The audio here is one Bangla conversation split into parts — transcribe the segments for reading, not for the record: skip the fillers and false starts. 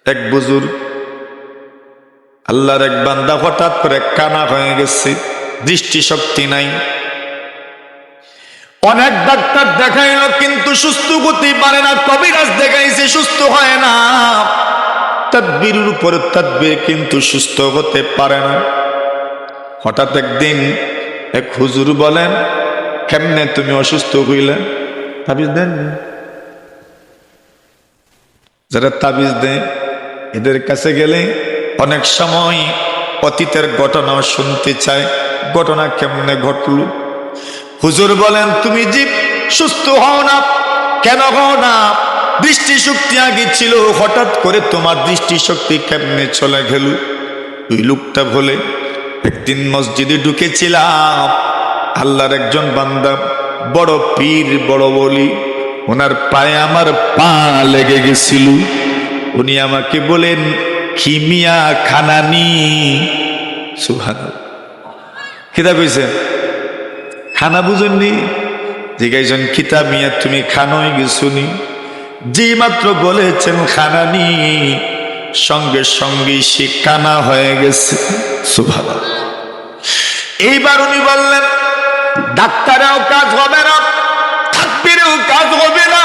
এক বুজুর্গ আল্লাহর এক বান্দা হঠাৎ করে কানা হয়ে গেছে, দৃষ্টিশক্তি নাই। অনেক ডাক্তার দেখাইলো কিন্তু সুস্থ করতে পারে না, কবিরাজ দেখাইছে সুস্থ হয় না, তাদবীরের উপরে তাদবীর কিন্তু সুস্থ হতে পারে না। হঠাৎ একদিন এক হুজুর বলেন, কেমনে তুমি অসুস্থ হইলে? তাবিজ দেন। যারা তাবিজ দেয় এদের কাছে গেলে অনেক সময় অতীতের ঘটনা শুনতে চায়, ঘটনা কেমনে ঘটল। হুজুর বলেন, তুমি যে সুস্থ হও না, কেন হও না? দৃষ্টিশক্তি আগে ছিল, হঠাৎ করে তোমার দৃষ্টিশক্তি কেমনে চলে গেল? ওই লোকটা বলে, একদিন মসজিদে ঢুকেছিলাম, আল্লাহর একজন বান্দা বড় পীর বড় বলি, ওনার পায়ে আমার পা লেগে গেছিল। উনি আমাকে বলেন, খিমিয়া খানানি। সুবহানাল্লাহ, কিতা কইছে? খানা বুঝেননি? জিজ্ঞাসন, কিতা মিয়া তুমি খানোই গেছুনি? যে মাত্র বলেছেন খানানি, সঙ্গে সঙ্গে সে কানা হয়ে গেছে। সুবহানাল্লাহ। এইবার উনি বললেন, ডাক্তারেও কাজ হবে না, তাকবীরেও কাজ হবে না,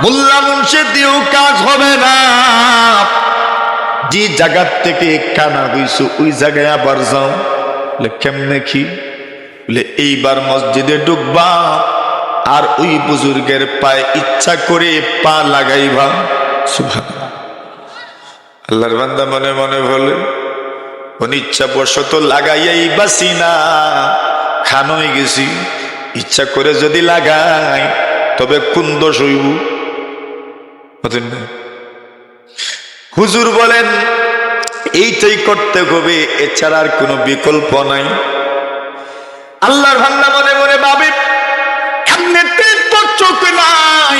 মোল্লা মুন্সি দিয়েও কাজ হবে না। যে জায়গা থেকে কানা হইছো ওই জায়গায় আবার যাও। বলে, কেমনে কি? বলে, এইবার মসজিদে ঢুকবা আর ওই বুজুর্গের পায়ে ইচ্ছা করে পা লাগাইবা। সুবহানাল্লাহ। আল্লাহর বান্দা মনে মনে বলে, অনিচ্ছা বশত লাগাইয়াই বাসি না, খান হয়ে গেছি, ইচ্ছা করে যদি লাগাই তবে কোন দোষ হইব? হুজুর বলেন, এইটাই করতে হবে, এছাড়া আর কোনো বিকল্প নাই। আল্লাহর বান্দা মনে মনে ভাবে, এমনিতে তো চোখ নাই,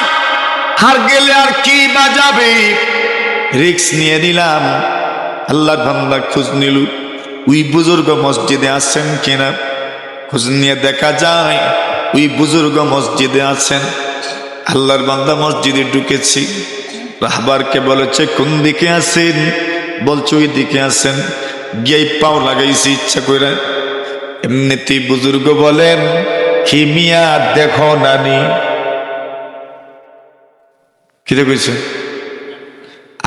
হার গেলে আর কি বাজাবে, রিস্ক নিয়ে নিলাম। আল্লাহর বান্দা খোঁজ নিল, ওই বুজুর্গ মসজিদে আছেন কিনা। খোঁজ নিয়ে দেখা যায় ওই বুজুর্গ মসজিদে আছেন। আল্লাহর বান্দা মসজিদে ঢুকেছি, রাহবারকে বলেছে, কোন দিকে আছেন? বলছে, ওই দিকে আছেন। গিয়ে পাও লাগাইছি ইচ্ছা করে। এমনিতেই বুজুর্গ বলেন, হিমিয়া দেখো নানি। কি কইছে?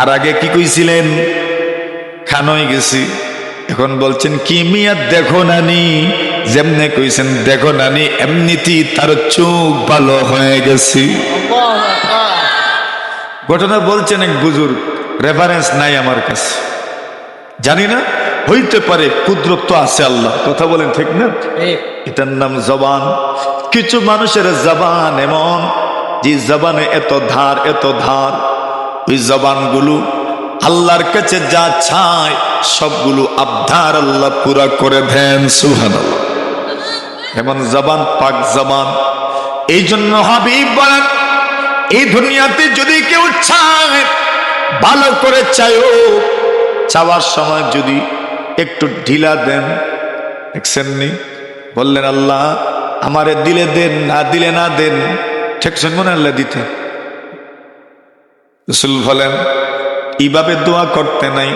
আর আগে কি কইছিলেন? খানই গেছি। এখন বলছেন, কি মিয়া দেখো নানি। যেমনে কইছেন দেখো নানি, এমনিতেই তার চোখ ভালো হয়ে গেছে। ঘটনা বলছেন এক বুজুর্গ, রেফারেন্স নাই আমার কাছে, জানি না, হইতে পারে, কুদরত তো আছে আল্লাহ। কথা বলেন ঠিক না? এটার নাম জবান। কিছু মানুষের জবান এমন, যে জবানে এত ধার, এত ধার, ওই জবানগুলো আল্লাহর কাছে যা চায় সবগুলো আবদার আল্লাহ পুরা করে দেন। সুবহানাল্লাহ। এমন জবান, পাক জবান। এই জন্য হাবিব বলেন, এই দুনিয়াতে যদি কেউ চায়, ভালো করে চাইও, চাওয়ার সময় যদি একটু ঢিলা দেন। দেখছেননি? বললেন, আল্লাহ আমারে দিলে দেন, না দিলে না দেন। ঠেকছেন মনে আল্লাহ দিতে। রাসূল বলেন, এইভাবে দোয়া করতে নাই,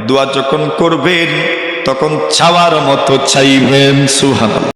দোয়া যখন করবেন তখন চাওয়ার মতো চাইবেন। সুবহানাল্লাহ।